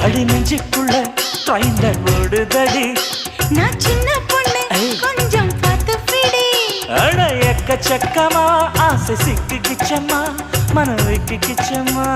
அடி நெஞ்சுக்குள்ள ட்ரெயின்ல ஓடுதடி நான் சின்ன பொண்ணு கொஞ்சம் பார்த்து பிடி அட எக்கச்சக்கமா ஆசை சிக்கிக்கிச்சம்மா மனதுக்கு கிச்சம்மா